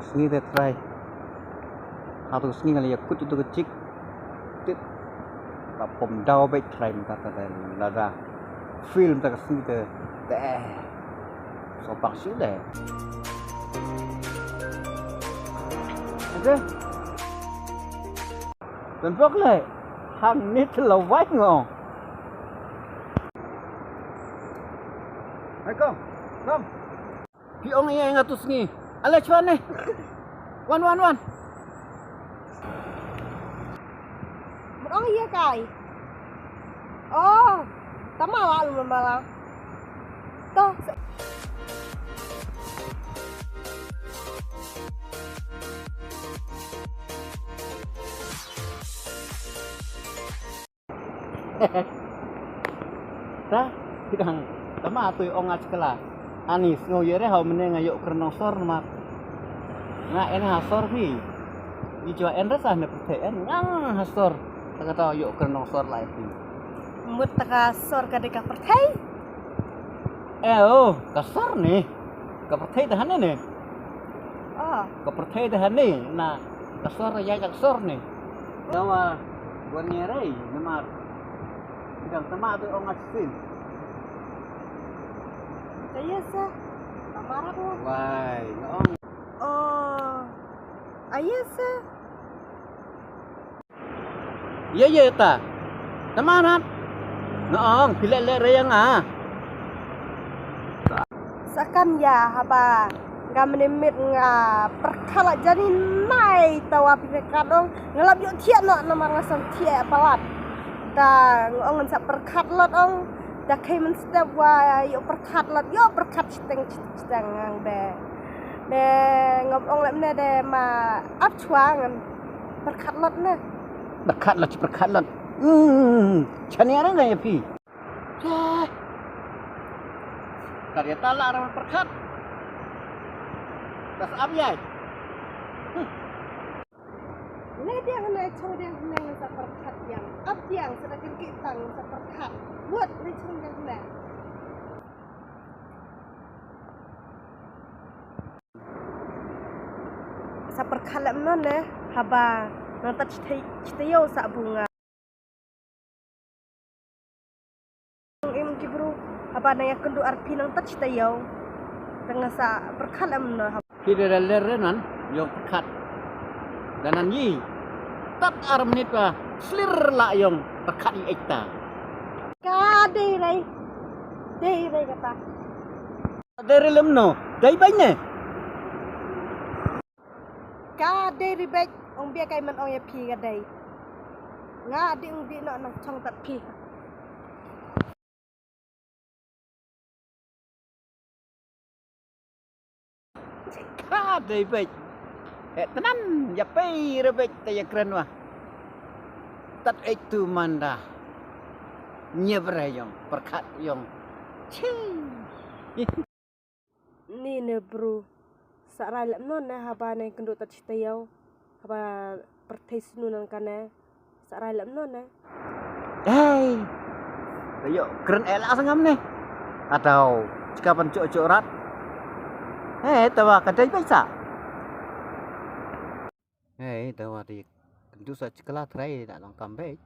sengi te try atau sengi kali yakut itu kecik tit tak pom dau baik try kata dan lada film tak sengi te so pak sih deh oke dan phước lệ hàng nít là vách ngon hai con kom pi ong yang atus ni ala chuan ni wan một ông kia cài oh tắm màu luôn mà là to Dah, kita tama tu ong sekolah. Anis ngoyere hau meneng ayo krenong sor mak. Nga en hasor pi. Di jua en resah ne perten ngang hasor. Kata ayo krenong sor lai pi. một taka sor ka deka pertai Oh, kasar ni. Ka pertai dah ni. oh Ka pertai dah ni. Na kasar ya kasar ni. Dawa buat nyerei memang. Sedang tama tu ong asin. kaya sa tamarap mo Wai, noong. oh ayah sa Ya ta. Tamanat. Noong pilek reyang ah. sakam ya haba nga menimit nga perkala jadi nai tawa pikadong ngelap yo tiak no nama ngasam tiak palat ta ngong sa perkat lot ong da kai men step wa yo perkat lot yo perkat citeng ngang de ngop ong lem ne de ma ap chuang perkat lot ne Berkat lot. Chani ada nggak ya pi? Karya talak orang perkat. Das abjay. ne dia kena chong dia kena sa perkat yang ap yang sedangkan kitang sa perkat buat ne chong dia kena sa perkat lem non ne haba nanti citayo sa bunga im kibru haba na yakundu arpi nang tat citayo dengan sa perkat lem no Tidak ada lerenan yang perkat. Dan nanti tat ar menit pa slir lah yang perkat i ekta. ka dei rai kata Dari lemno, dari banyak. ka dei ribet ong bia kai man ong ya pi ka dei nga di ong di no nang chong tat pi Ada baik. Tenan ya pay rebek taya keren wah. Tat itu manda. Nyebre yang perkat yang. ni ne bro sa rai lam non na haba ne kendo tat citayo haba pertai sunu nang kana sa rai lam non na Hey. Ayo keren elak sangam nih. Atau jika pencok-cok rat. Tawa kadai baisa. Tawa di kendu sa sekolah try tak long comeback.